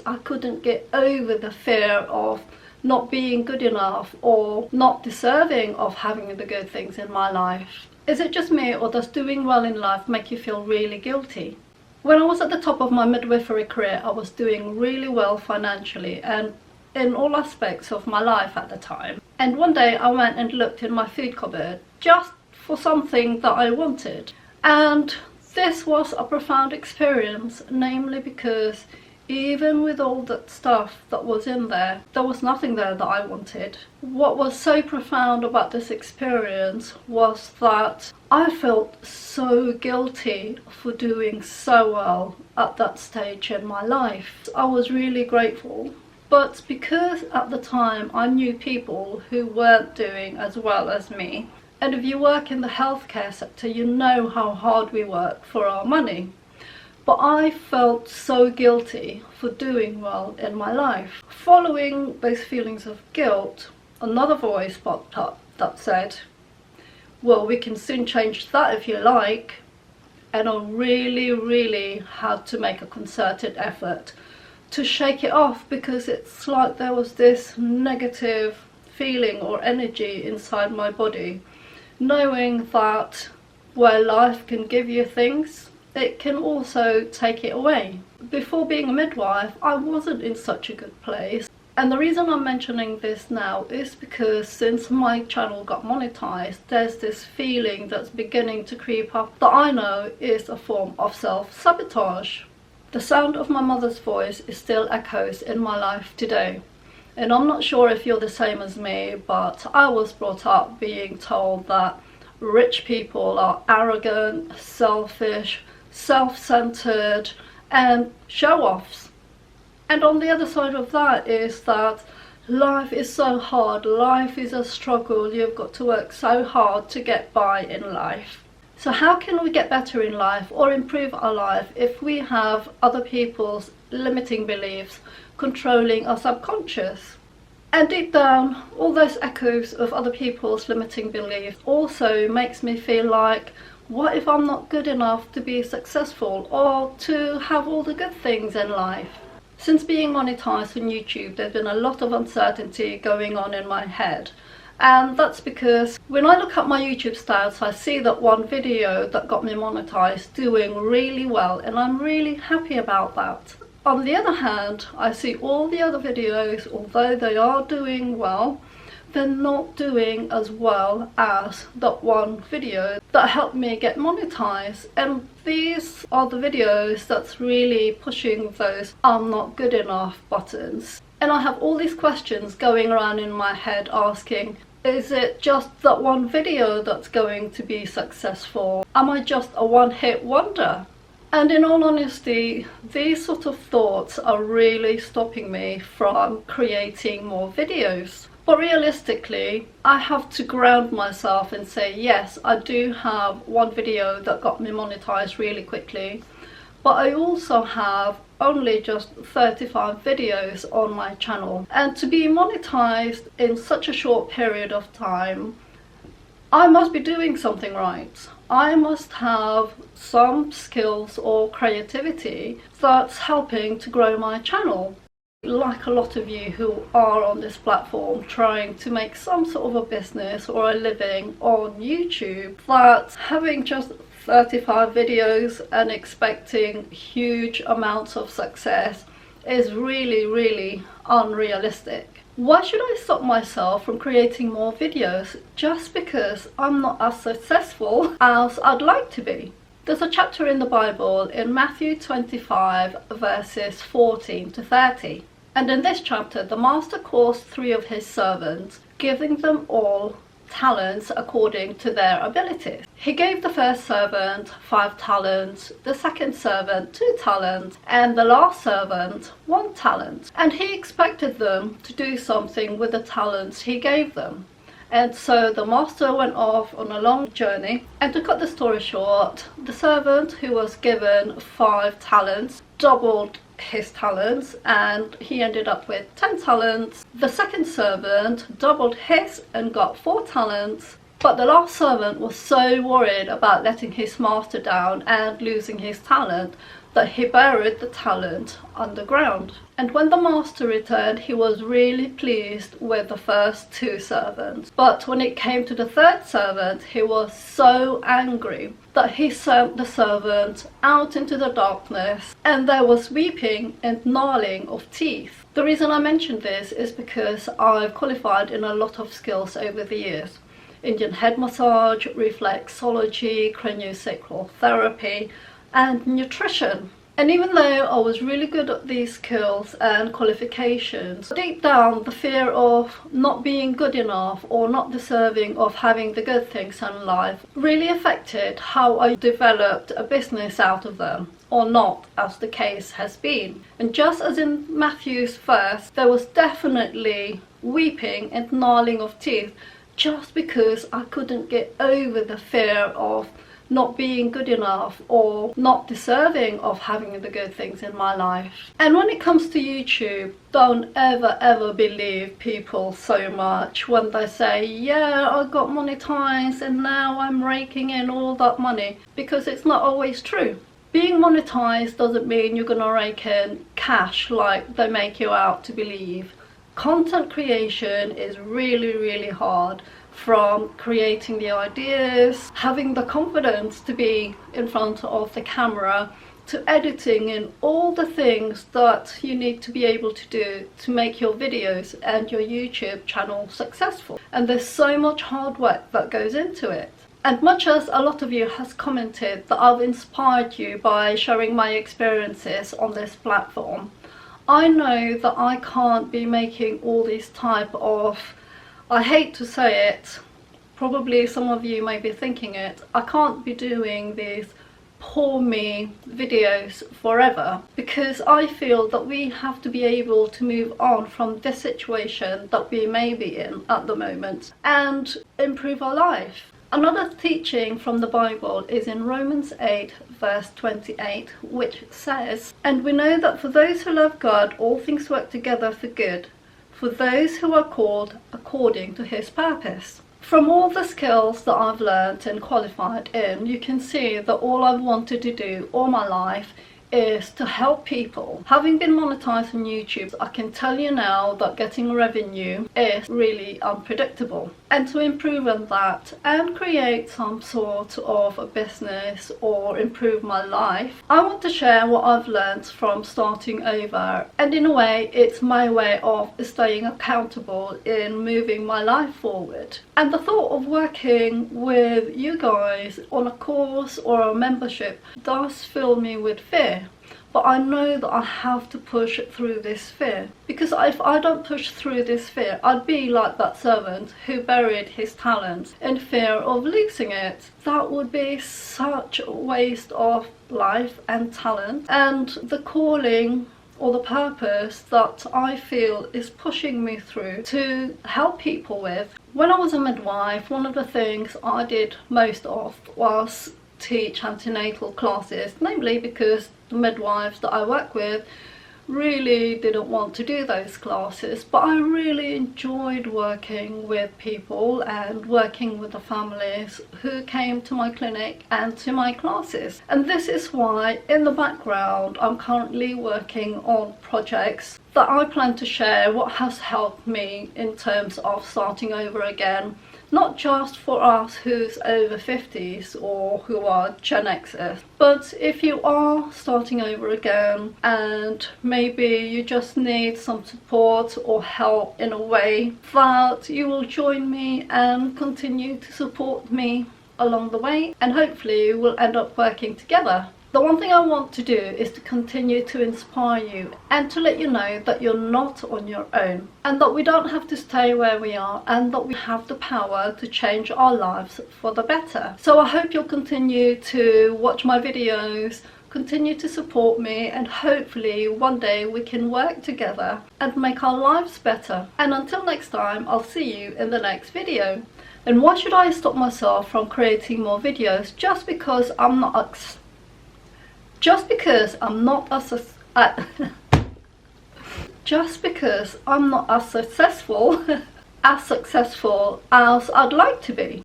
I couldn't get over the fear of not being good enough or not deserving of having the good things in my life. Is it just me, or does doing well in life make you feel really guilty? When I was at the top of my midwifery career, I was doing really well financially and in all aspects of my life at the time. And one day I went and looked in my food cupboard just for something that I wanted. And this was a profound experience, namely because even with all that stuff that was in there, there was nothing there that I wanted. What was so profound about this experience was that I felt so guilty for doing so well at that stage in my life. I was really grateful. But because at the time I knew people who weren't doing as well as me, and if you work in the healthcare sector, you know how hard we work for our money. But I felt so guilty for doing well in my life. Following those feelings of guilt, another voice popped up that said, well, we can soon change that if you like. And I really had to make a concerted effort to shake it off, because it's like there was this negative feeling or energy inside my body, knowing that where life can give you things, it can also take it away. Before being a midwife, I wasn't in such a good place. And the reason I'm mentioning this now is because since my channel got monetized, there's this feeling that's beginning to creep up that I know is a form of self-sabotage. The sound of my mother's voice is still echoes in my life today. And I'm not sure if you're the same as me, but I was brought up being told that rich people are arrogant, selfish, self-centered and show-offs. And on the other side of that is that life is so hard, life is a struggle, you've got to work so hard to get by in life. So how can we get better in life or improve our life if we have other people's limiting beliefs controlling our subconscious? And deep down, all those echoes of other people's limiting beliefs also makes me feel like, what if I'm not good enough to be successful or to have all the good things in life? Since being monetized on YouTube, there's been a lot of uncertainty going on in my head. And that's because when I look at my YouTube stats, I see that one video that got me monetized doing really well, and I'm really happy about that. On the other hand, I see all the other videos, although they are doing well, they're not doing as well as that one video that helped me get monetized. And these are the videos that's really pushing those I'm not good enough buttons. And I have all these questions going around in my head asking, is it just that one video that's going to be successful? Am I just a one-hit wonder? And in all honesty, these sort of thoughts are really stopping me from creating more videos. But realistically, I have to ground myself and say, yes, I do have one video that got me monetized really quickly, but I also have only just 35 videos on my channel. And to be monetized in such a short period of time, I must be doing something right. I must have some skills or creativity that's helping to grow my channel. Like a lot of you who are on this platform trying to make some sort of a business or a living on YouTube, that having just 35 videos and expecting huge amounts of success is really unrealistic. Why should I stop myself from creating more videos just because I'm not as successful as I'd like to be? There's a chapter in the Bible in Matthew 25 verses 14 to 30. And in this chapter, the master calls 3 of his servants, giving them all talents according to their abilities. He gave the first servant 5 talents, the second servant 2 talents, and the last servant 1 talent. And he expected them to do something with the talents he gave them. And so the master went off on a long journey, and to cut the story short, the servant who was given 5 talents doubled his talents and he ended up with 10 talents. The second servant doubled his and got 4 talents, but the last servant was so worried about letting his master down and losing his talent that he buried the talent underground. And when the master returned, he was really pleased with the first 2 servants. But when it came to the 3rd servant, he was so angry that he sent the servant out into the darkness, and there was weeping and gnarling of teeth. The reason I mention this is because I've qualified in a lot of skills over the years. Indian head massage, reflexology, craniosacral therapy, and nutrition. And even though I was really good at these skills and qualifications, deep down the fear of not being good enough or not deserving of having the good things in life really affected how I developed a business out of them, or not, as the case has been. And just as in Matthew's verse, there was definitely weeping and gnarling of teeth just because I couldn't get over the fear of not being good enough or not deserving of having the good things in my life. And when it comes to YouTube, don't ever believe people so much when they say, yeah, I got monetized and now I'm raking in all that money, because it's not always true. Being monetized doesn't mean you're gonna rake in cash like they make you out to believe. Content creation is really hard. From creating the ideas, having the confidence to be in front of the camera, to editing and all the things that you need to be able to do to make your videos and your YouTube channel successful. And there's so much hard work that goes into it. And much as a lot of you has commented that I've inspired you by sharing my experiences on this platform, I know that I can't be making all these type of, I hate to say it, probably some of you may be thinking it, I can't be doing these poor me videos forever, because I feel that we have to be able to move on from this situation that we may be in at the moment and improve our life. Another teaching from the Bible is in Romans 8 verse 28, which says, "And we know that for those who love God, all things work together for good, for those who are called according to his purpose." From all the skills that I've learned and qualified in, you can see that all I've wanted to do all my life is to help people. Having been monetized on YouTube, I can tell you now that getting revenue is really unpredictable. And to improve on that and create some sort of a business or improve my life, I want to share what I've learned from starting over. And in a way, it's my way of staying accountable in moving my life forward. And the thought of working with you guys on a course or a membership does fill me with fear. But I know that I have to push through this fear, because if I don't push through this fear, I'd be like that servant who buried his talent in fear of losing it. That would be such a waste of life and talent, and the calling or the purpose that I feel is pushing me through to help people with. When I was a midwife, one of the things I did most of was teach antenatal classes, namely because the midwives that I work with really didn't want to do those classes, but I really enjoyed working with people and working with the families who came to my clinic and to my classes. And this is why in the background I'm currently working on projects that I plan to share what has helped me in terms of starting over again, not just for us who's over 50s or who are Gen Xers, but if you are starting over again and maybe you just need some support or help in a way, that you will join me and continue to support me along the way, and hopefully we'll end up working together. The one thing I want to do is to continue to inspire you and to let you know that you're not on your own, and that we don't have to stay where we are, and that we have the power to change our lives for the better. So I hope you'll continue to watch my videos, continue to support me, and hopefully one day we can work together and make our lives better. And until next time, I'll see you in the next video. And why should I stop myself from creating more videos just because I'm not just because I'm not as successful as I'd like to be.